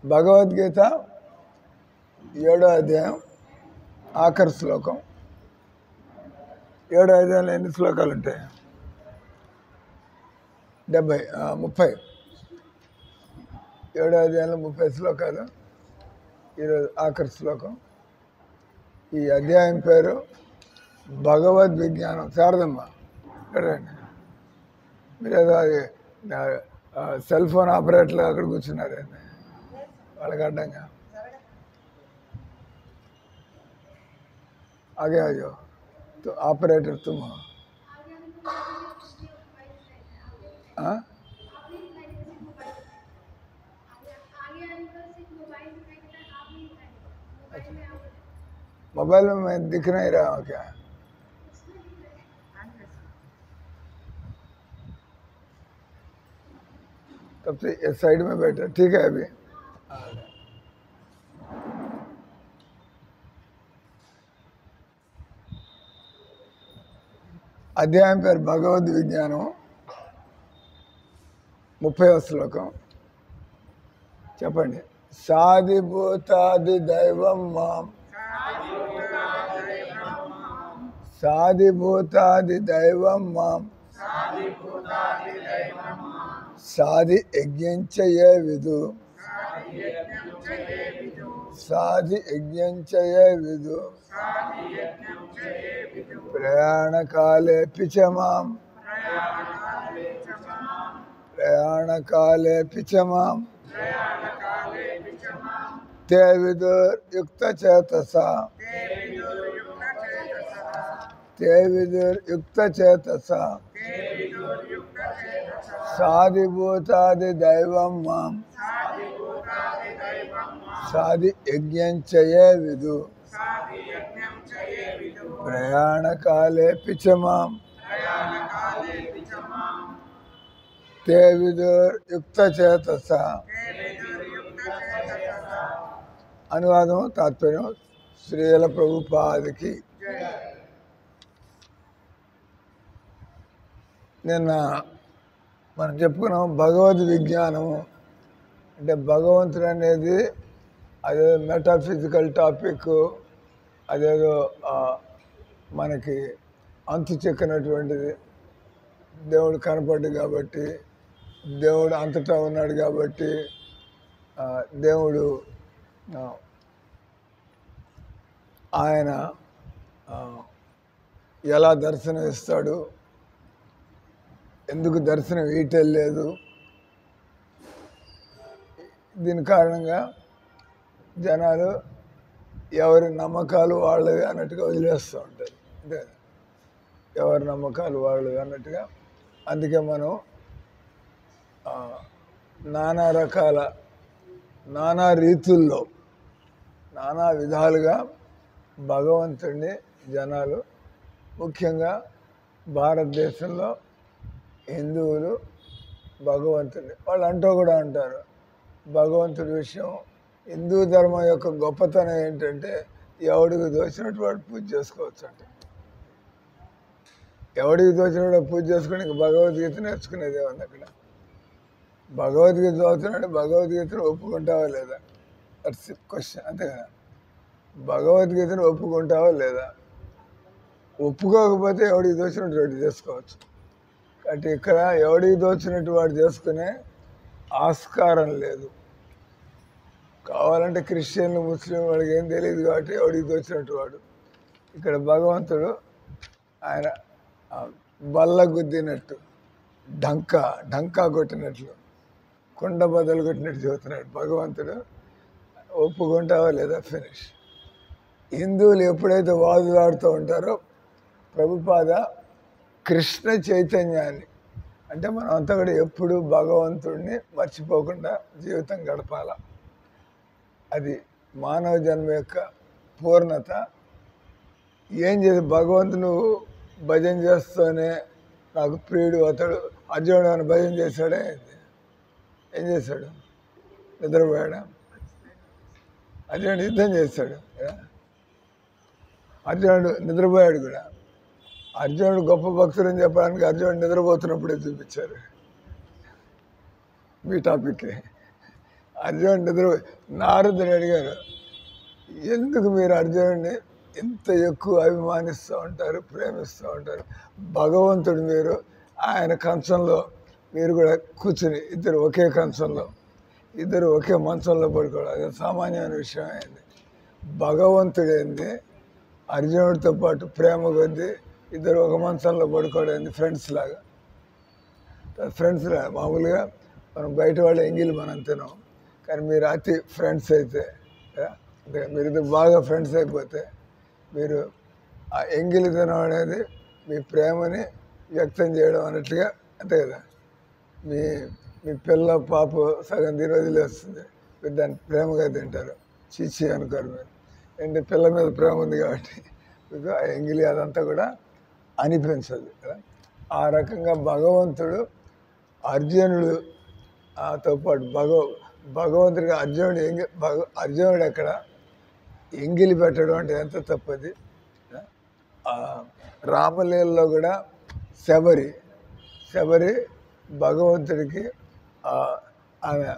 భగవద్గీత 7వ అధ్యాయం ఆఖరి శ్లోకం. 7వ అధ్యాయంలో ఎన్ని శ్లోకాలు ఉంటాయి? 30. 7వ అధ్యాయంలో 30 శ్లోకాలు. ఈరోజు ఆఖరి శ్లోకం. ఈ అధ్యాయం పేరు భగవద్ విజ్ఞానం. శారదమ్మ రండి. మీరు ఏదో అది సెల్ ఫోన్ ఆపరేటర్లు అక్కడ కూర్చున్నారండి వాళ్ళకి అడ్డంగా. आगे आ जाओ तो ऑपरेटर तुम हो. मोबाइल में मैं दिख नहीं रहा हूँ क्या? तब से इस साइड में बैठा. ठीक है. अभी అధ్యాయం పేరు భగవద్ విజ్ఞానం. 30వ శ్లోకం చెప్పండి. సాధిభూతాది దైవం మాం, సాధిభూతాది దైవం మాం, సాధి యజ్ఞంచయే విదు, సాధి యజ్ఞంచయే విదు, ప్రయాణకాలే పిచమాం, ప్రయాణకాలే పిచమాం, తే విదుర్యుక్తచేతసా, తే విదుర్యుక్తచేతసా, సాధిభూతాది దైవం మాం, సాధి యజ్ఞంచయే విదు, ప్రయాణకాలే పిచమాం, తే విదుర్యుక్తచేతసా. అనువాదం తాత్పర్యం శ్రీల ప్రభుపాదికి. నిన్న మనం చెప్పుకున్నాం భగవద్ విజ్ఞానము అంటే భగవంతుడు అనేది అదేదో మెటాఫిజికల్ టాపిక్, అదేదో మనకి అంతు చెక్కనటువంటిది. దేవుడు కనపడ్డు కాబట్టి, దేవుడు అంతటా ఉన్నాడు కాబట్టి, దేవుడు ఆయన ఎలా దర్శనం ఇస్తాడు, ఎందుకు దర్శనం ఇయటం లేదు, దీని కారణంగా జనాలు ఎవరి నమ్మకాలు వాళ్ళవి అన్నట్టుగా వదిలేస్తూ ఉంటారు. అంతే, ఎవరి నమ్మకాలు వాళ్ళవి అన్నట్టుగా. అందుకే మనం నానా రకాల నానా రీతుల్లో నానా విధాలుగా భగవంతుడిని జనాలు, ముఖ్యంగా భారతదేశంలో హిందువులు భగవంతుడిని వాళ్ళు అంటూ కూడా అంటారు. భగవంతుడి విషయం, హిందూ ధర్మం యొక్క గొప్పతనం ఏంటంటే ఎవడికి దోచినట్టు వాడు పూజ చేసుకోవచ్చు అంట. ఎవడికి దోచినట్టు పూజ చేసుకుని ఇంక భగవద్గీత నేర్చుకునేదే ఉంది అక్కడ. భగవద్గీత చదువుతున్నాడు, భగవద్గీతను ఒప్పుకుంటావా లేదా? That's question. అంతే కదా, భగవద్గీతను ఒప్పుకుంటావా లేదా? ఒప్పుకోకపోతే ఎవడికి దోచినట్టు వాడు చేసుకోవచ్చు. కాబట్టి ఇక్కడ ఎవడికి దోచినట్టు వాడు చేసుకునే ఆస్కారం లేదు. కావాలంటే క్రిస్టియన్లు, ముస్లిం వాడికి ఏం తెలియదు కాబట్టి ఎవడికి దోచినట్టు వాడు. ఇక్కడ భగవంతుడు ఆయన బల్ల గుద్దినట్టు, ఢంకా కొట్టినట్లు, కుండ బద్దలు కొట్టినట్టు చెబుతున్నాడు భగవంతుడు. ఒప్పుకుంటావా లేదా? ఫినిష్. హిందువులు ఎప్పుడైతే వాదులాడుతూ ఉంటారో ప్రభుపాద కృష్ణ చైతన్యాన్ని, అంటే మనం అంతా కూడా ఎప్పుడు భగవంతుడిని మర్చిపోకుండా జీవితం గడపాల. అది మానవ జన్మ యొక్క పూర్ణత. ఏం చేసి భగవంతుడు నువ్వు భజన చేస్తూనే నాకు ప్రియుడు అతడు. అర్జునుడు అని భజన చేశాడే, ఏం చేశాడు? నిద్రపోయాడా? అర్జునుడు యుద్ధం చేశాడు, అర్జునుడు నిద్రపోయాడు కూడా. అర్జునుడు గొప్ప భక్తుడని చెప్పడానికి అర్జునుడు నిద్రపోతున్నప్పుడే చూపించారు. మీ టాపిక్. అర్జునుడు ఎదురు నారదుని అడిగారు, ఎందుకు మీరు అర్జునుడిని ఇంత ఎక్కువ అభిమానిస్తూ ఉంటారు, ప్రేమిస్తూ ఉంటారు? భగవంతుడు మీరు, ఆయన కంచంలో మీరు కూడా కూర్చుని ఇద్దరు ఒకే కంచంలో, ఇద్దరు ఒకే మంచంలో పడుకోవడం అది సామాన్యమైన విషయం అయింది. భగవంతుడేంది అర్జునుడితో పాటు ప్రేమ కొద్దీ ఇద్దరు ఒక మంచంలో పడుకోవడం ఫ్రెండ్స్ లాగా. ఫ్రెండ్స్ లాగా మామూలుగా మనం బయట వాళ్ళ ఎంగిలి మనం తినాం, కానీ మీరు అతి ఫ్రెండ్స్ అయితే, మీరు ఇద్దరు బాగా ఫ్రెండ్స్ అయిపోతే మీరు ఆ ఎంగిలి తినడం అనేది మీ ప్రేమని వ్యక్తం చేయడం అన్నట్లుగా, అంతే కదా. మీ మీ పిల్ల పాప సగం తిని వదిలేస్తుంది, మీరు దాన్ని ప్రేమగా తింటారు, చీచి అనుకోరు మీరు. అంటే పిల్ల మీద ప్రేమ ఉంది కాబట్టి మీకు ఆ ఎంగిలి అదంతా కూడా అనిపించదు కదా. ఆ రకంగా భగవంతుడు అర్జునుడు తో పాటు భగవంతుడిగా అర్జునుడు ఎక్కడ ఎంగిలి పెట్టడం అంటే ఎంత తప్పది. రామలీలలో కూడా శబరి భగవంతుడికి ఆమె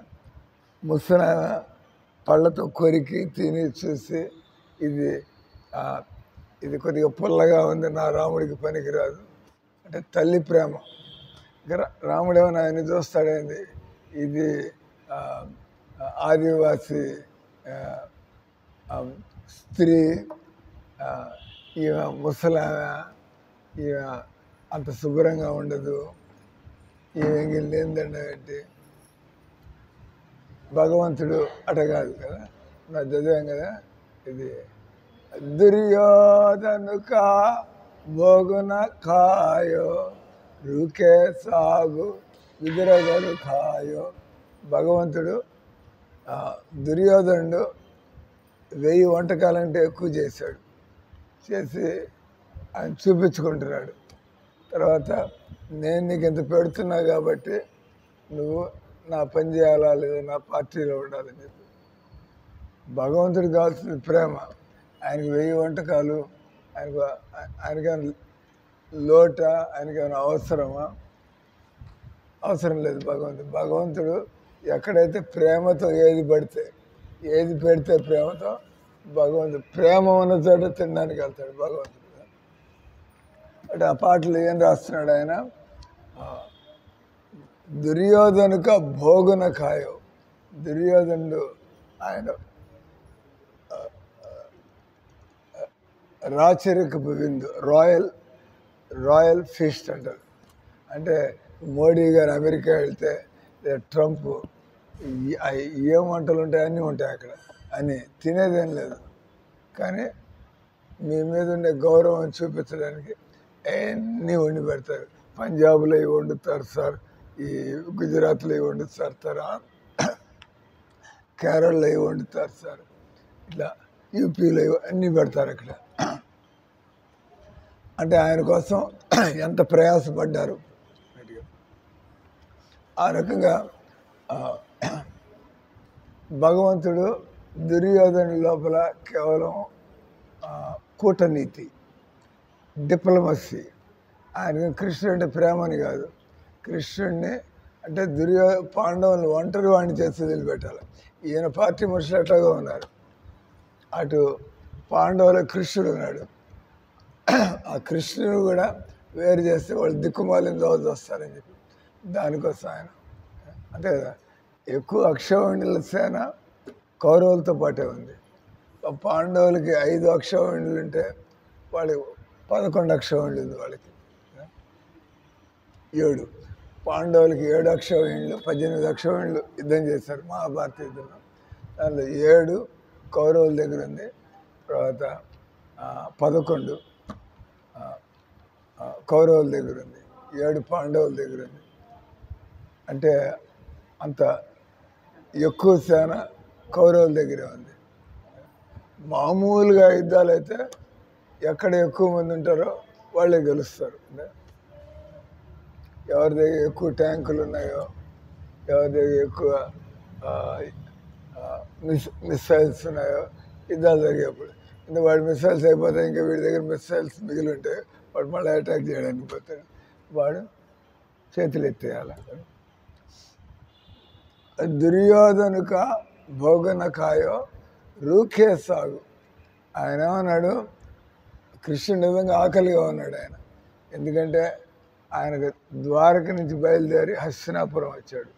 ముసలామె పళ్ళతో కొరికి తిని చూసి ఇది కొద్దిగా పుల్లగా ఉంది, నా రాముడికి పనికిరాదు అంటే తల్లి ప్రేమ. రాముడేమో ఆయన చూస్తాడేంది, ఇది ఆదివాసి స్త్రీ, ఈమె ముసలామె, ఈమె అంత శుభ్రంగా ఉండదు, ఈమె లేనిదండ పెట్టి. భగవంతుడు అట కాదు కదా, నా చదివాం కదా, ఇది దుర్యోధను కా భోగున కాయో రుకే సాగు విదురగడు కాయో. భగవంతుడు దుర్యోధనుడు 1000 వంటకాలంటే ఎక్కువ చేసి ఆయన చూపించుకుంటున్నాడు. తర్వాత నేను నీకు ఇంత పెడుతున్నా కాబట్టి నువ్వు నా పని చేయాలా లేదా నా పార్టీలో ఉండాలని చెప్పి. భగవంతుడికి కావాల్సిన ప్రేమ. ఆయనకు 1000 వంటకాలు, ఆయనకేమైనా లోట, ఆయనకేమైనా అవసరమా? అవసరం లేదు. భగవంతుడు ఎక్కడైతే ప్రేమతో ఏది పెడితే ప్రేమతో భగవంతుడు ప్రేమ ఉన్న చోట తినడానికి వెళ్తాడు భగవంతుడు. అంటే ఆ పాటలు ఏం రాస్తున్నాడు ఆయన, దుర్యోధనుక భోగున కాయో. దుర్యోధనుడు ఆయన రాచరికపు విందు, రాయల్ ఫీస్ట్ అంటారు. అంటే మోడీ గారు అమెరికా వెళ్తే, ట్రంప్ ఏం వంటలు ఉంటాయి, అన్నీ ఉంటాయి అక్కడ, అని తినేదేం లేదు. కానీ మీ మీద ఉండే గౌరవం చూపించడానికి అన్నీ వండి పెడతారు. పంజాబ్లో ఇవి వండుతారు సార్, ఈ గుజరాత్లో ఇవి వండుతారు సార్, కేరళలో ఇవి వండుతారు సార్, ఇట్లా యూపీలో అన్నీ పెడతారు అక్కడ. అంటే ఆయన కోసం ఎంత ప్రయాసపడ్డారు. ఆ రకంగా భగవంతుడు దుర్యోధను లోపల కేవలం కూటనీతి, డిప్లొమసీ. ఆయన కృష్ణుడు అంటే ప్రేమని కాదు, కృష్ణుడిని అంటే పాండవులను ఒంటరి వాడిని చేసి వదిలిపెట్టాలి. ఈయన పార్టీ మనుషులు ఎట్లాగా ఉన్నారు, అటు పాండవుల కృష్ణుడు ఉన్నాడు, ఆ కృష్ణుడు కూడా వేరు చేస్తే వాళ్ళు దిక్కుమాలిన రోజు వస్తారని చెప్పి దానికోసం ఆయన, అంతే కదా. ఎక్కువ అక్షౌహిణుల సేన కౌరవులతో పాటే ఉంది. పాండవులకి 5 అక్షౌహిణులు ఉంటే వాళ్ళకి 11 అక్షౌహిణులు ఉంది, వాళ్ళకి 7. పాండవులకి 7 అక్షౌహిణులు, 18 అక్షౌహిణులు యుద్ధం చేశారు మహాభారత యుద్ధంలో. దానిలో 7 కౌరవుల దగ్గర ఉంది, తర్వాత 11 కౌరవుల దగ్గర ఉంది, 7 పాండవుల దగ్గర ఉంది. అంటే అంత ఎక్కువ సేన కౌరవుల దగ్గరే ఉంది. మామూలుగా యుద్ధాలు అయితే ఎక్కడ ఎక్కువ మంది ఉంటారో వాళ్ళే గెలుస్తారు. ఎవరి దగ్గర ఎక్కువ ట్యాంకులు ఉన్నాయో, ఎవరి దగ్గర ఎక్కువ మిసైల్స్ ఉన్నాయో యుద్ధాలు జరిగేప్పుడు. వాడి మిసైల్స్ అయిపోతాయి, ఇంకా వీడి దగ్గర మిసైల్స్ మిగిలి ఉంటాయి, వాడు మళ్ళీ అటాక్ చేయడానికి పోతాడు, వాడు చేతులు ఎత్తేయాలి. దుర్యోధనుక భోగన కాయో రూఖే సాగు. ఆయన ఏమన్నాడు, కృష్ణుడు నిజంగా ఆకలిగా ఉన్నాడు ఆయన. ఎందుకంటే ఆయనకు ద్వారక నుంచి బయలుదేరి హస్తినాపురం వచ్చాడు.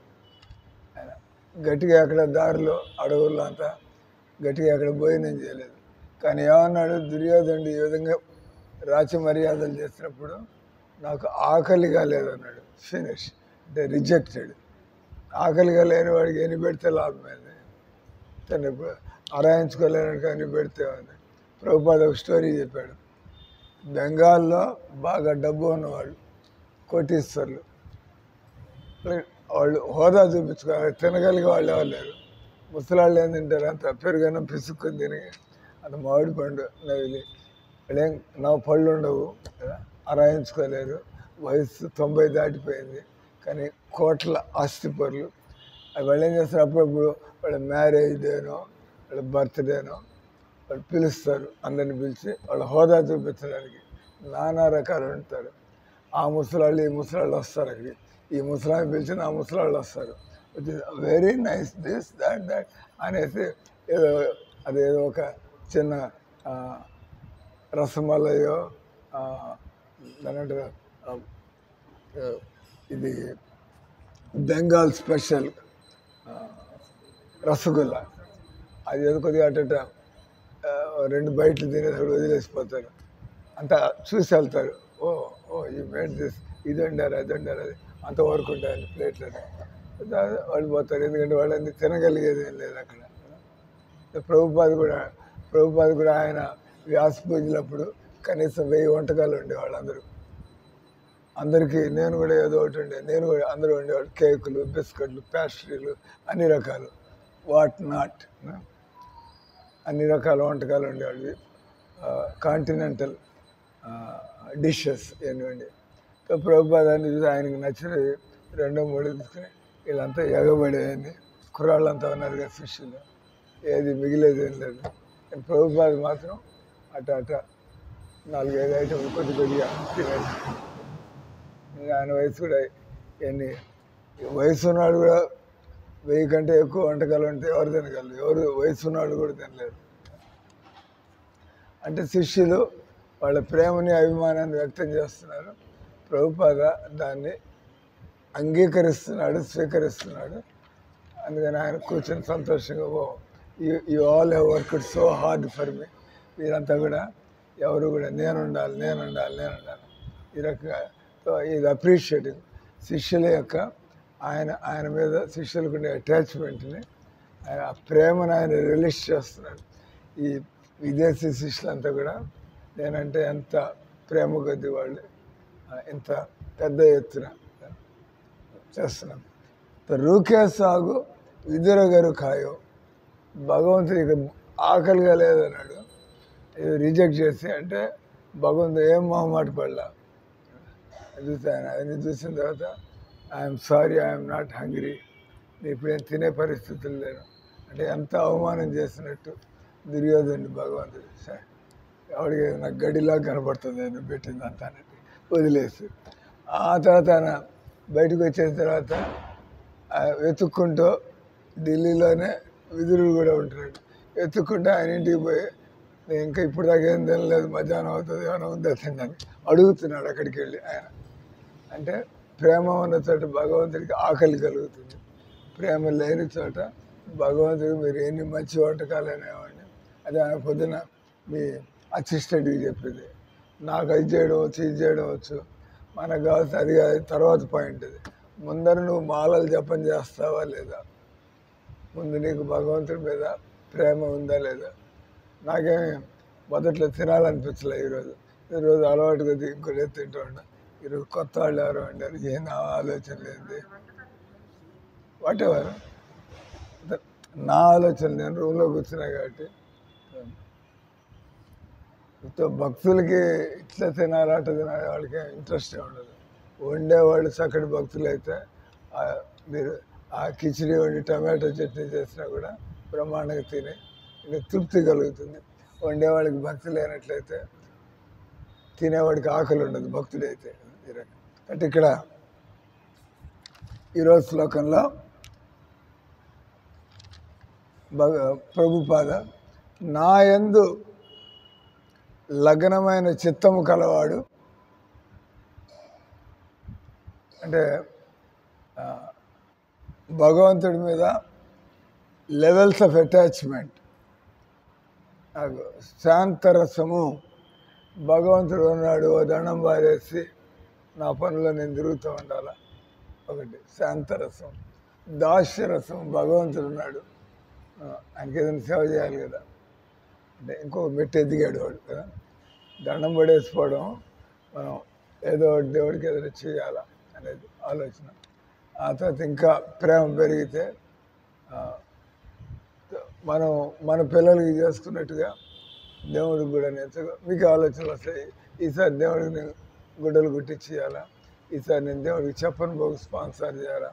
ఆయన గట్టిగా అక్కడ దారిలో అడవుల్లో అంతా గట్టిగా అక్కడ భోజనం చేయలేదు. కానీ ఏమన్నాడు దుర్యోధనుడు ఈ విధంగా రాచ మర్యాదలు చేసినప్పుడు నాకు ఆకలిగా లేదన్నాడు. ఫినిష్ అంటే రిజెక్టెడ్. ఆకలిగా లేని వాడికి ఎన్ని పెడితే లాభమైంది, తను అరాయించుకోలేని ఎన్ని పెడితే ఉంది. ప్రభుపాద ఒక స్టోరీ చెప్పాడు. బెంగాల్లో బాగా డబ్బు ఉన్నవాళ్ళు, కోటీశ్వర్లు, వాళ్ళు హోదా చూపించుకోవాలి, తినగలిగే వాళ్ళు ఎవరు లేరు. ముసలాళ్ళు ఏం తింటారు, అంత పెరుగన్నం పిసుక్కుని తిని అంత మామిడి పండు నవిలి వాళ్ళేం పళ్ళు ఉండవు కదా, అరాయించుకోలేరు. వయసు 90 దాటిపోయింది, కానీ కోట్ల ఆస్తిపరులు. వాళ్ళు ఏం చేస్తారు, అప్పుడప్పుడు వాళ్ళ మ్యారేజ్ డేనో వాళ్ళ బర్త్డేనో వాళ్ళు పిలుస్తారు. అందరిని పిలిచి వాళ్ళ హోదా చూపించడానికి నానా రకాలు ఉంటారు. ఆ ముసలాళ్ళు ఈ ముసలాళ్ళు వస్తారు అక్కడికి, ఈ ముసలాన్ని పిలిచిన ఆ ముసలాళ్ళు వస్తారు. వెరీ నైస్ దిస్ దాట్ అనేసి ఏదో అదేదో ఒక చిన్న రసమలయో దాని ఇది బెంగాల్ స్పెషల్ రసగుల్లా, అది ఏదో కొద్దిగా అట్ట 2 బయటలు తినేసి వదిలేసిపోతారు. అంతా చూసి వెళ్తారు. ఓ ఓ ఈ మేడ్ దిస్, ఇది వండారు అది వండారు, అది అంతవరకు ఉంటాయండి ప్లేట్లని. వాళ్ళు పోతారు, ఎందుకంటే వాళ్ళని తినగలిగేది ఏం లేదు అక్కడ. ప్రభుపాద కూడా ఆయన వ్యాస పూజలప్పుడు కనీసం 1000 వంటకాలు ఉండేవాళ్ళు అందరూ. అందరికీ నేను కూడా ఏదో ఒకటి ఉండే, నేను కూడా అందరూ ఉండేవాళ్ళు. కేకులు, బిస్కెట్లు, పేస్ట్రీలు, అన్ని రకాలు, వాట్ నాట్, అన్ని రకాల వంటకాలు ఉండేవాళ్ళు. Continental dishes ఏనివ్వండి. ప్రభుపాదాన్ని చూసి ఆయనకి నచ్చినవి 2-3 తీసుకుని వీళ్ళంతా ఎగబడేయండి. కుర్రాళ్ళంతా ఉన్నారు కదా శిష్యులు, ఏది మిగిలేదు ఏం లేదు. ప్రభుపాద మాత్రం అట 4-5 ఐటమ్లు కొద్దిగా తినేది. ఆయన వయసు కూడా వయసు ఉన్నాడు కూడా 1000 కంటే ఎక్కువ వంటకాలు ఉంటే ఎవరు తినగలరు, ఎవరు వయసు ఉన్నాడు కూడా తినలేరు. అంటే శిష్యులు వాళ్ళ ప్రేమని అభిమానాన్ని వ్యక్తం చేస్తున్నారు. ప్రభుపాద దాన్ని అంగీకరిస్తున్నాడు, స్వీకరిస్తున్నాడు. అందుకని ఆయన కూర్చొని సంతోషంగా, oh you all have worked so hard for me, వీరంతా కూడా ఎవరు కూడా నేను ఉండాలి ఈ రకంగా. ఇది అప్రిషియేటింగ్ శిష్యుల యొక్క ఆయన మీద శిష్యులకు ఉండే అటాచ్మెంట్ని, ఆయన ఆ ప్రేమను ఆయన రిలీజ్ చేస్తున్నాడు. ఈ విదేశీ శిష్యులంతా కూడా నేనంటే ఎంత ప్రేమ కొద్ది వాళ్ళు ఇంత పెద్ద ఎత్తున చేస్తున్నాం. రూకే సాగు విదురగరు కాయో, భగవంతుడికి ఆకలిగా లేదన్నాడు. ఇది రిజెక్ట్ చేసి, అంటే భగవంతుడు ఏం మొహమాట పడలా. చూసాను అవన్నీ చూసిన తర్వాత I'm sorry, I'm not hungry, నేను ఇప్పుడేం తినే పరిస్థితులు లేను అంటే ఎంత అవమానం చేసినట్టు దుర్యోధనుడు భగవంతుడు. సరే ఎవడికి నాకు గడిలా కనపడుతుంది నేను పెట్టింది అంతా అనేది వదిలేసి, ఆ తర్వాత ఆయన బయటకు వచ్చిన తర్వాత వెతుక్కుంటూ ఢిల్లీలోనే విదురుడు కూడా ఉంటున్నాడు. వెతుక్కుంటూ ఆయన ఇంటికి పోయి, నేను ఇంకా ఇప్పుడు దాకా ఏం తినలేదు, మధ్యాహ్నం అవుతుంది ఏమైనా ఉందా తినడానికి అడుగుతున్నాడు. అక్కడికి వెళ్ళి ఆయన అంటే ప్రేమ ఉన్న చోట భగవంతుడికి ఆకలి కలుగుతుంది, ప్రేమ లేని చోట భగవంతుడికి మీరు ఎన్ని మంచి వంటకాలు అనేవాడిని. అది ఆయన పొద్దున మీ అసిస్టెంట్కి చెప్పింది. నాకు అది చేయడం వచ్చు, ఇది చేయడం వచ్చు, మనకు కావాల్సిన అది కాదు. తర్వాత పాయింట్ అది, ముందర నువ్వు మాలలు జపం చేస్తావా లేదా, ముందు నీకు భగవంతుడి మీద ప్రేమ ఉందా లేదా. నాకేమి మొదట్లో తినాలనిపించలే, ఈరోజు అలవాటు కొద్ది ఇంకోటి తింటూ ఉన్నా. ఈరోజు కొత్త వాళ్ళు ఎవరు అంటారు, ఏం ఆలోచన లేదు, వాట్ ఎవరు నా ఆలోచన. నేను రూమ్లో కూర్చున్నా కాబట్టి భక్తులకి ఇట్లా తినాలి అట్లా తినాలి వాళ్ళకి ఇంట్రెస్ట్ ఉండదు. వండేవాళ్ళు చక్కటి భక్తులు అయితే మీరు ఆ కిచిడి వండి టమాటో చట్నీ చేసినా కూడా బ్రహ్మాండంగా తిని ఇంకా తృప్తి కలుగుతుంది. వండేవాడికి భక్తి లేనట్లయితే తినేవాడికి ఆకలి ఉండదు భక్తుడైతే. అంటే ఇక్కడ ఈరోజు శ్లోకంలో ప్రభుపాద నా యందు లగ్నమైన చిత్తము కలవాడు, అంటే భగవంతుడి మీద లెవెల్స్ ఆఫ్ అటాచ్మెంట్, నాకు శాంతరసము, భగవంతుడు ఉన్నాడు, ఓ దండం బారేసి నా పనుల్లో నేను తిరుగుతూ ఉండాలి. ఒకటి శాంతరసం. దాస్యరసం, భగవంతుడు ఉన్నాడు, ఆయనకి ఏదైనా సేవ చేయాలి కదా, అంటే ఇంకో మెట్టు ఎదిగాడు వాడు కదా, దండం పడేసిపోవడం, మనం ఏదో దేవుడికి ఏదైనా చేయాలా అనేది ఆలోచన. ఆ తర్వాత ఇంకా ప్రేమ పెరిగితే మనం మన పిల్లలకి చేసుకున్నట్టుగా దేవుడికి కూడా నేర్చుకో. మీకు ఆలోచనలు వస్తాయి, ఈసారి దేవుడికి నేను గుడ్డలు గుట్టించేయాలా, ఈసారి నేను దేవుడికి చెప్పని పోగు స్పాన్సర్ చేయాలా.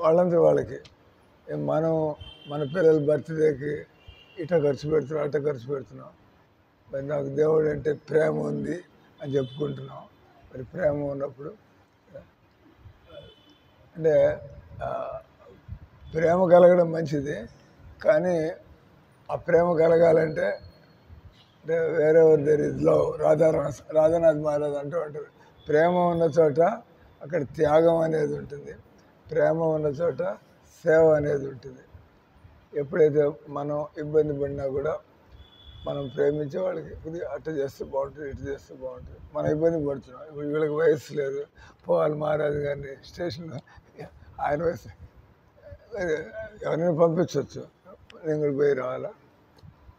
వాళ్ళంతా వాళ్ళకి మనం మన పిల్లల బర్త్డేకి ఇట ఖర్చు పెడుతున్నాం, అట ఖర్చు పెడుతున్నాం. మరి నాకు దేవుడు అంటే ప్రేమ ఉంది అని చెప్పుకుంటున్నాం. మరి ప్రేమ ఉన్నప్పుడు అంటే ప్రేమ కలగడం మంచిది, కానీ ఆ ప్రేమ కలగాలంటే అంటే wherever there is love, Radhanath Maharaj అంటూ ఉంటారు, ప్రేమ ఉన్న చోట అక్కడ త్యాగం అనేది ఉంటుంది, ప్రేమ ఉన్న చోట సేవ అనేది ఉంటుంది. ఎప్పుడైతే మనం ఇబ్బంది పడినా కూడా మనం ప్రేమించే వాళ్ళకి కొద్దిగా అట్ట చేస్తే బాగుంటుంది, ఇటు చేస్తే బాగుంటుంది. మనం ఇబ్బంది పడుతున్నాం, ఇప్పుడు వీళ్ళకి వయసు లేదు, పోవాలి మహారాజు గారిని స్టేషన్లో, ఆయన వయసు ఎవరైనా పంపించవచ్చు, నేను కూడా పోయి రావాలా,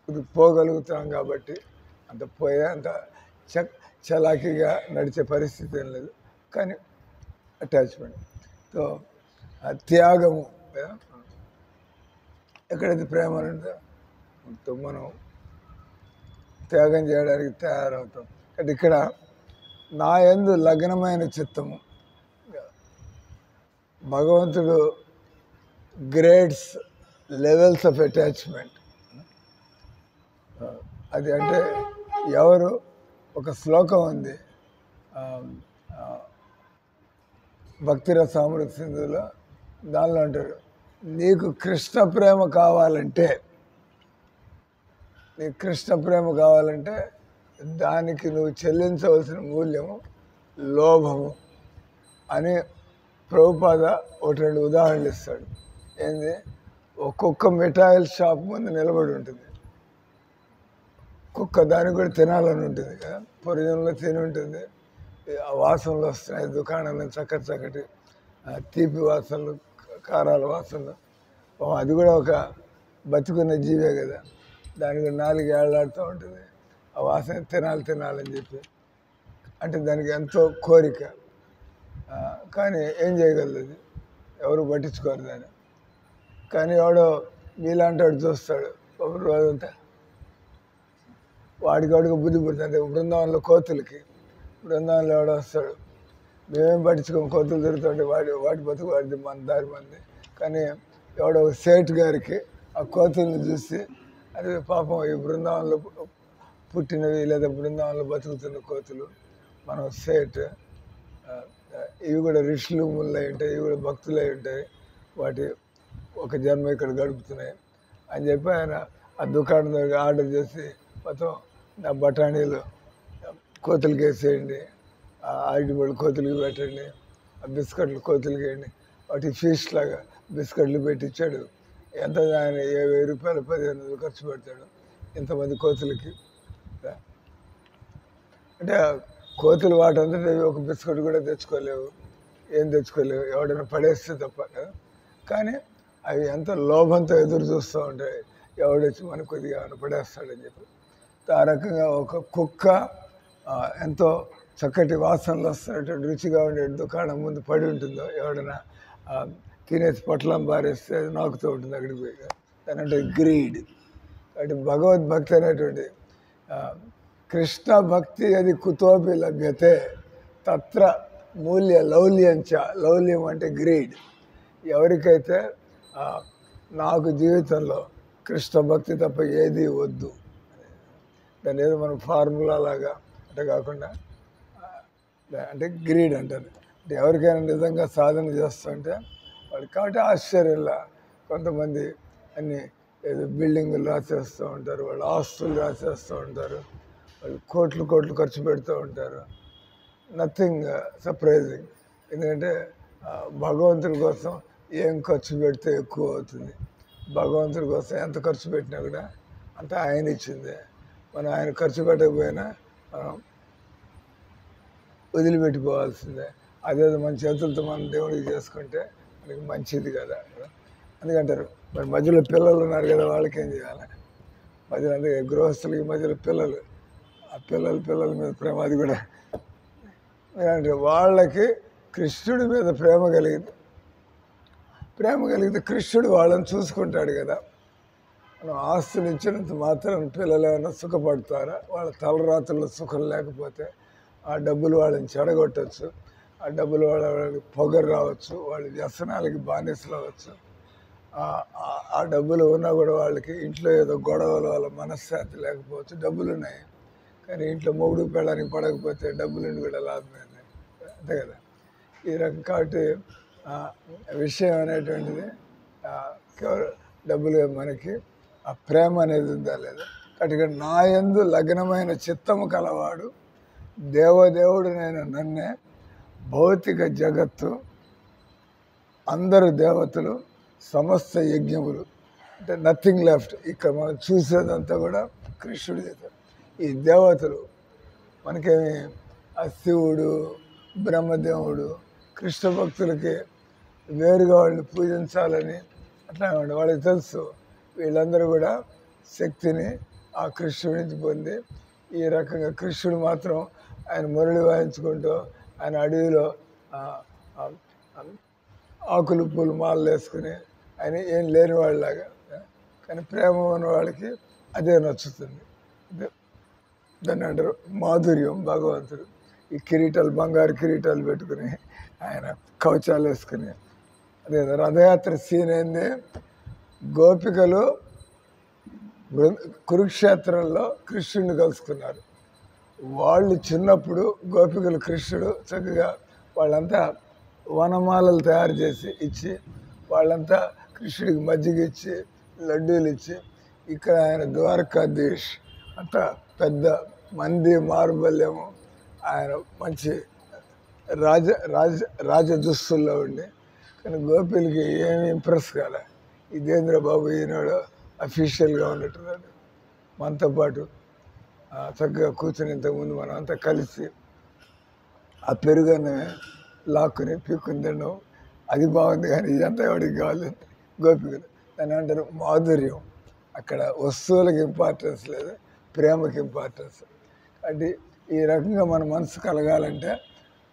కొద్దిగా పోగలుగుతాం కాబట్టి అంత పోయే అంత చలాకీగా నడిచే పరిస్థితి ఏం లేదు, కానీ అటాచ్మెంట్ సో త్యాగము ఎక్కడైతే ప్రేమ ఉంటుందో మనం త్యాగం చేయడానికి తయారవుతాం. అంటే ఇక్కడ నా యందు లగ్నమైన చిత్తము, భగవంతుడు గ్రేడ్స్ లెవెల్స్ ఆఫ్ అటాచ్మెంట్. అది అంటే ఎవరు, ఒక శ్లోకం ఉంది భక్తిరసామృత సింధులో, దానిలో అంటాడు, నీకు కృష్ణ ప్రేమ కావాలంటే, నీకు కృష్ణ ప్రేమ కావాలంటే దానికి నువ్వు చెల్లించవలసిన మూల్యము లోభము అని ప్రభుపాద ఒకటి రెండు ఉదాహరణలు ఇస్తాడు. ఏంది, ఒక్కొక్క మిఠాయిల షాప్ ముందు నిలబడి ఉంటుంది, కుక్క దానికి కూడా తినాలని ఉంటుంది కదా, పొరిజంలో తిని ఉంటుంది, ఆ వాసనలు వస్తున్నాయి దుకాణంలో, చక్కటి తీపి వాసనలు, కారాల వాసనలు. అది కూడా ఒక బతుకున్న జీవే కదా, దానికి 4 ఏళ్ళాడుతూ ఉంటుంది, ఆ వాసన తినాలని చెప్పి, అంటే దానికి ఎంతో కోరిక, కానీ ఏం చేయగలదు, అది ఎవరు పట్టించుకోరు దాన్ని. కానీ ఎవడో మీలాంటి వాడు చూస్తాడు ఒక రోజంతా, వాడికి బుద్ధి పుడుతుంది. బృందావనంలో కోతులకి, బృందావనంలో ఎవడో వస్తాడు, మేమేం పట్టించుకోము, కోతులు తిరుగుతుంటే వాటి బతుకు వాడిది, మన దారి మంది. కానీ ఎవడో సేట్ గారికి ఆ కోతుల్ని చూసి, అది పాపం ఈ బృందావనంలో పుట్టినవి లేదా బృందావనంలో బతుకుతున్న కోతులు, మనం సేట్, ఇవి కూడా ఋషులు ముళ్ళు అయి ఉంటాయి, ఇవి కూడా భక్తులు అయి ఉంటాయి, వాటి ఒక జన్మ ఇక్కడ గడుపుతున్నాయి అని చెప్పి ఆయన ఆ దుకాణం దగ్గర ఆర్డర్ చేసి, మొత్తం నా బఠానీలు కోతులకి వేసేయండి, ఆ అరటిపళ్ళు కోతులకి పెట్టండి, ఆ బిస్కెట్లు కోతులకి వేయండి, వాటి ఫీస్ట్ లాగా బిస్కెట్లు పెట్టించాడు. ఎంత ఆయన 10,000 రూపాయలు 15,000 ఖర్చు పెడతాడు ఇంతమంది కోతులకి. అంటే కోతులు వాటంతటా ఒక బిస్కెట్ కూడా తెచ్చుకోలేవు, ఏం తెచ్చుకోలేవు, ఎవడైనా పడేస్తే తప్ప కదా. కానీ అవి ఎంత లోభంతో ఎదురు చూస్తూ ఉంటాయి, ఎవడొచ్చి మనకు కొద్దిగా పడేస్తాడని చెప్పి. ఆ రకంగా ఒక కుక్క ఎంతో చక్కటి వాసనలు వస్తున్నటువంటి రుచిగా ఉండే దుకాణం ముందు పడి ఉంటుందో, ఎవడైనా తినేసి పొట్లం బారేస్తే అది నాకుతూ ఉంటుంది అక్కడికి పోయి, దాని అంటే గ్రీడ్. కాబట్టి భగవద్భక్తి అనేటువంటి కృష్ణ భక్తి అది కుతోపి లభ్యతే తత్ర మూల్య లౌల్యంచ, లౌల్యం అంటే గ్రీడ్. ఎవరికైతే నాకు జీవితంలో కృష్ణ భక్తి తప్ప ఏది వద్దు, దాని ఏదో మనం ఫార్ములా లాగా అంటే కాకుండా, అంటే గ్రీడ్ అంటారు. అంటే ఎవరికైనా నిజంగా సాధన చేస్తుంటే వాడు, కాబట్టి ఆశ్చర్యంలా కొంతమంది అన్ని ఏదో బిల్డింగులు రాసేస్తూ ఉంటారు, వాళ్ళు ఆస్తులు రాసేస్తూ ఉంటారు, వాళ్ళు కోట్లు కోట్లు ఖర్చు పెడుతూ ఉంటారు. Nothing surprising. ఎందుకంటే భగవంతుడి కోసం ఏం ఖర్చు పెడితే ఎక్కువ అవుతుంది. భగవంతుడి కోసం ఎంత ఖర్చు పెట్టినా కూడా అంత ఆయన ఇచ్చిందే. మనం ఆయన ఖర్చు పెట్టకపోయినా మనం వదిలిపెట్టిపోవాల్సిందే. అదేదో మన చేతులతో మనం దేవుడికి చేసుకుంటే మనకి మంచిది కదా. అందుకంటారు మరి మధ్యలో పిల్లలు ఉన్నారు కదా, వాళ్ళకి ఏం చేయాలి? మధ్యలో అందుకే గృహస్థులకి మధ్యలో పిల్లలు, ఆ పిల్లల మీద ప్రేమ, అది కూడా అంటే వాళ్ళకి కృష్ణుడి మీద ప్రేమ కలిగితే కృష్ణుడు వాళ్ళని చూసుకుంటాడు కదా. మనం ఆస్తులు ఇచ్చినంత మాత్రం పిల్లలు ఏమైనా సుఖపడతారా? వాళ్ళ తలరాత్రుల్లో సుఖం లేకపోతే ఆ డబ్బులు వాళ్ళని చెడగొట్టచ్చు, ఆ డబ్బులు వాళ్ళకి పొగరు రావచ్చు, వాళ్ళ వ్యసనాలకి బానిసలు అవ్వచ్చు. ఆ డబ్బులు ఉన్నా కూడా వాళ్ళకి ఇంట్లో ఏదో గొడవలు, వాళ్ళ మనశ్శాంతి లేకపోవచ్చు. డబ్బులు ఉన్నాయి కానీ ఇంట్లో మొగుడు పెళ్ళానికి పడకపోతే డబ్బులుండి కూడా లాభం ఏంది? అంతే కదా. ఈ రకం కాబట్టి విషయం అనేటువంటిది కేవలం డబ్బులు మనకి ఆ ప్రేమ అనేది ఉందా లేదా. కాబట్టి నా యందు లగ్నమైన చిత్తము కలవాడు దేవదేవుడు నేను నన్నే, భౌతిక జగత్తు, అందరు దేవతలు, సమస్త యజ్ఞములు, అంటే నథింగ్ లెఫ్ట్. ఇక్కడ మనం చూసేదంతా కూడా కృష్ణుడి చేత. ఈ దేవతలు మనకేమి ఆ శివుడు, బ్రహ్మదేవుడు, కృష్ణ భక్తులకి వేరుగా వాళ్ళని పూజించాలని అట్లా వాళ్ళకి తెలుసు. వీళ్ళందరూ కూడా శక్తిని ఆ కృష్ణుడి నుంచి పొంది ఈ రకంగా కృష్ణుడు మాత్రం ఆయన మురళి వాయించుకుంటూ ఆయన అడవిలో ఆకులు పూలు మాలలు వేసుకుని ఆయన ఏం లేని వాళ్ళలాగా. కానీ ప్రేమ ఉన్న వాళ్ళకి అదే నచ్చుతుంది. దాన్ని అంటారు మాధుర్యం. భగవంతుడు ఈ కిరీటాలు, బంగారు కిరీటాలు పెట్టుకుని ఆయన కవచాలు వేసుకుని, అదే రథయాత్ర సీన్ ఏంది, గోపికలు కురుక్షేత్రంలో కృష్ణుడిని కలుసుకున్నారు. వాళ్ళు చిన్నప్పుడు గోపికలు కృష్ణుడు చక్కగా వాళ్ళంతా వనమాలలు తయారు చేసి ఇచ్చి, వాళ్ళంతా కృష్ణుడికి మజ్జిగ ఇచ్చి, లడ్డూలు ఇచ్చి, ఇక్కడ ఆయన ద్వారకాధీష్ అంతా పెద్ద మంది మార్బల్యము, ఆయన మంచి రాజ దుస్తుల్లో ఉండి, కానీ గోపిలకి ఏమి ఇంప్రెస్ కాలే. ఇదేంద్ర బాబు ఈనాడు అఫీషియల్గా ఉన్నట్టున్నాడు. మనతో పాటు చక్కగా కూర్చొని ఇంతకుముందు మనం అంతా కలిసి ఆ పెరుగన్నమే లాక్కుని పీక్కుని తినడం, అది బాగుంది. కానీ ఇదంతా ఎవరికి కావాలి? గోపికలు. దాన్ని అంటారు మాధుర్యం. అక్కడ వస్తువులకు ఇంపార్టెన్స్ లేదు, ప్రేమకి ఇంపార్టెన్స్. అంటే ఈ రకంగా మన మనసు కలగాలంటే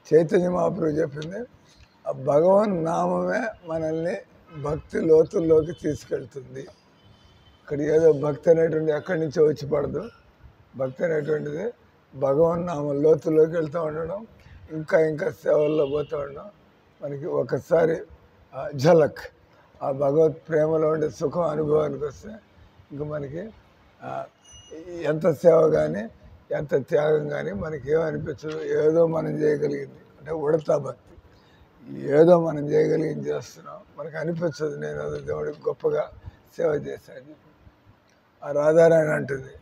చైతన్య మహాప్రభు చెప్పింది, ఆ భగవన్ నామమే మనల్ని భక్తి లోతుల్లోకి తీసుకెళ్తుంది. ఇక్కడ ఏదో భక్తి అనేటువంటి ఎక్కడి నుంచో వచ్చి పడదు. భక్తి అనేటువంటిది భగవన్ నామం లోతుల్లోకి వెళ్తూ ఉండడం, ఇంకా ఇంకా సేవల్లో పోతూ ఉండడం. మనకి ఒకసారి ఝలక్ ఆ భగవత్ ప్రేమలో ఉండే సుఖం అనుభవానికి వస్తే ఇంకా మనకి ఎంత సేవ కానీ ఎంత త్యాగం కానీ మనకి ఏమనిపించదు. ఏదో మనం చేయగలిగింది అంటే ఉడతా భక్తి, ఏదో మనం చేయగలిగింది చేస్తున్నాం. మనకు అనిపించదు నేను అది దేవుడికి గొప్పగా సేవ చేశాను. ఆ రాధారాణి అంటుంది,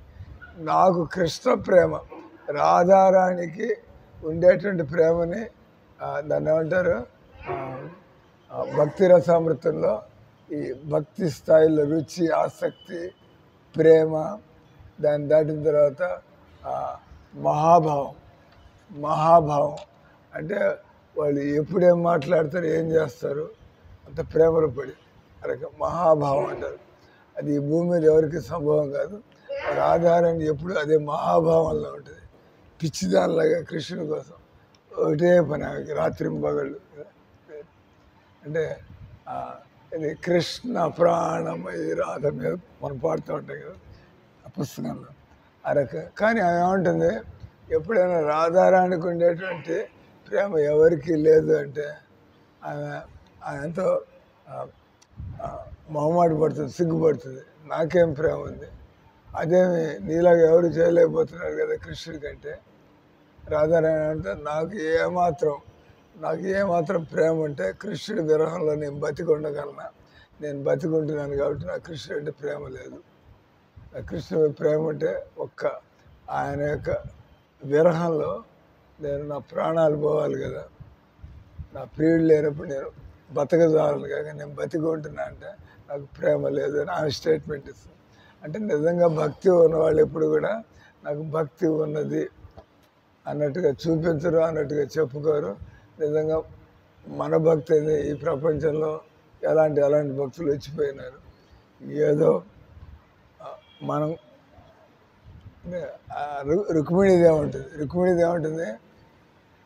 నాకు కృష్ణ ప్రేమ, రాధారాణికి ఉండేటువంటి ప్రేమని దాన్ని ఏమంటారు, భక్తి రసామృతంలో ఈ భక్తి స్థాయిలో రుచి, ఆసక్తి, ప్రేమ, దాన్ని దాటిన తర్వాత మహాభావం అంటే వాళ్ళు ఎప్పుడేం మాట్లాడతారు, ఏం చేస్తారు, అంత ప్రేమలో పడి అలాగే మహాభావం అంటారు. అది ఈ భూమి మీద ఎవరికి సంభవం కాదు. రాధారాణి ఎప్పుడు అదే మహాభావంలో ఉంటుంది. పిచ్చిదానిలాగా కృష్ణుని కోసం ఒకటే పని ఆమెకి రాత్రింబగళ్ళు. అంటే ఇది కృష్ణ ప్రాణమై రాధ మీద మనం పాడుతూ ఉంటాం కదా ఆ పుస్తకంలో ఆ రకం. కానీ ఆమె ఏమంటుంది, ఎప్పుడైనా రాధారాణికి ఉండేటువంటి ప్రేమ ఎవరికి లేదు అంటే ఆమె ఎంతో మొహమాట పడుతుంది, సిగ్గుపడుతుంది. నాకేం ప్రేమ ఉంది, అదేమి నీలాగా ఎవరు చేయలేకపోతున్నారు కదా కృష్ణుడి కంటే. రాధారాణి అంటే నాకు ఏమాత్రం ప్రేమ ఉంటే కృష్ణుడి విరహంలో నేను బతికి ఉండగలనా, నేను బతికుంటున్నాను కాబట్టి నాకు కృష్ణుడు అంటే ప్రేమ లేదు. ఆ కృష్ణుడి ప్రేమ అంటే ఆయన యొక్క విరహంలో నేను నా ప్రాణాలు పోవాలి కదా. నా ప్రియుడు లేనప్పుడు నేను బతకజాలను కాక నేను బతికుంటున్నా అంటే నాకు ప్రేమ లేదు అని ఆమె స్టేట్మెంట్ ఇస్తుంది. అంటే నిజంగా భక్తి ఉన్నవాళ్ళు ఎప్పుడు కూడా నాకు భక్తి ఉన్నది అన్నట్టుగా చూపించరు, అన్నట్టుగా చెప్పుకోరు. నిజంగా మన భక్తి ఈ ప్రపంచంలో ఎలాంటి భక్తులు వచ్చిపోయినారు. ఏదో మనం రుక్మిణిది ఏముంటుంది,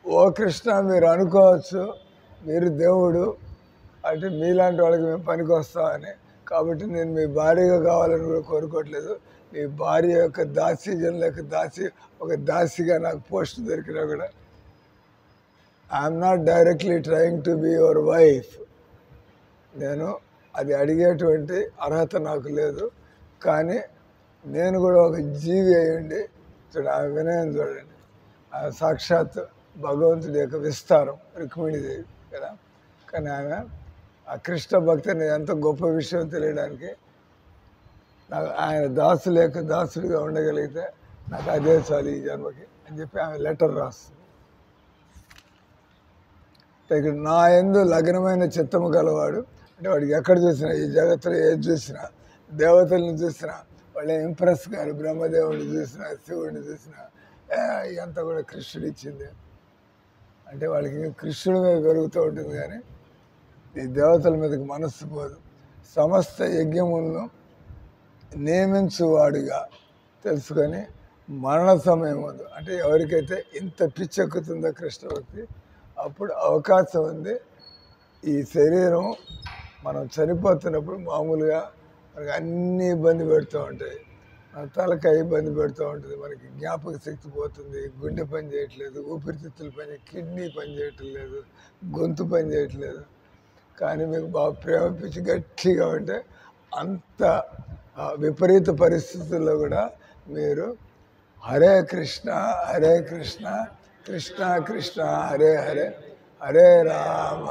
ఓ కృష్ణ మీరు అనుకోవచ్చు మీరు దేవుడు అంటే మీలాంటి వాళ్ళకి మేము పనికి వస్తామని, కాబట్టి నేను మీ భార్యగా కావాలని కూడా కోరుకోవట్లేదు. మీ భార్య యొక్క దాసీజన్ లేక ఒక దాసిగా నాకు పోస్ట్ దొరికినా కూడా I'm not directly trying to be your wife. నేను అది అడిగేటువంటి అర్హత నాకు లేదు. కానీ నేను కూడా ఒక జీవి అయ్యండి. ఆమె వినయం చూడండి, ఆమె సాక్షాత్ భగవంతుడి యొక్క విస్తారం రుక్మిణీదేవి కదా. కానీ ఆమె ఆ కృష్ణ భక్తిని ఎంత గొప్ప విషయం తెలియడానికి నాకు ఆయన దాసుడిగా ఉండగలిగితే నాకు అదే చాలు ఈ జన్మకి అని చెప్పి ఆమె లెటర్ రాస్తుంది. ఇక్కడ నా యందు లగ్నమైన చిత్తము గలవాడు అంటే వాడికి ఎక్కడ చూసినా ఈ జగత్తులో ఏది చూసినా దేవతలను చూసినా వాళ్ళే ఇంప్రెస్ గారు. బ్రహ్మదేవుడిని చూసినా శివుడిని చూసినా ఇదంతా కూడా కృష్ణుడు ఇచ్చింది అంటే వాళ్ళకి కృష్ణుడి మీద పెరుగుతూ ఉంటుంది. కానీ ఈ దేవతల మీదకి మనస్సు పోదు. సమస్త యజ్ఞములను నియమించువాడుగా తెలుసుకొని మరణ సమయం ఉంది అంటే ఎవరికైతే ఇంత పిచ్చెక్కుతుందో కృష్ణ భక్తి అప్పుడు అవకాశం ఉంది. ఈ శరీరం మనం చనిపోతున్నప్పుడు మామూలుగా మనకి అన్నీ ఇబ్బంది పెడుతూ ఉంటాయి. మన తలకాయ ఇబ్బంది పెడుతూ ఉంటుంది, మనకి జ్ఞాపక శక్తి పోతుంది, గుండె పని చేయట్లేదు, ఊపిరితిత్తులు కిడ్నీ పని చేయటం లేదు, గొంతు పని చేయట్లేదు. కానీ మీకు బాగా ప్రేమ పిచ్చి గట్టిగా ఉంటే అంత విపరీత పరిస్థితుల్లో కూడా మీరు హరే కృష్ణ కృష్ణ కృష్ణ హరే హరే హరే రామ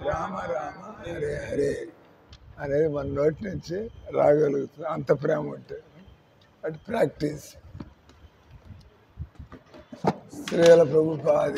రామ రామ హరే హరే అనేది మన నోటి నుంచి రాగలుగుతుంది. అంత ప్రేమ ఉంటే అటు ప్రాక్టీస్. శ్రీల ప్రభుపాద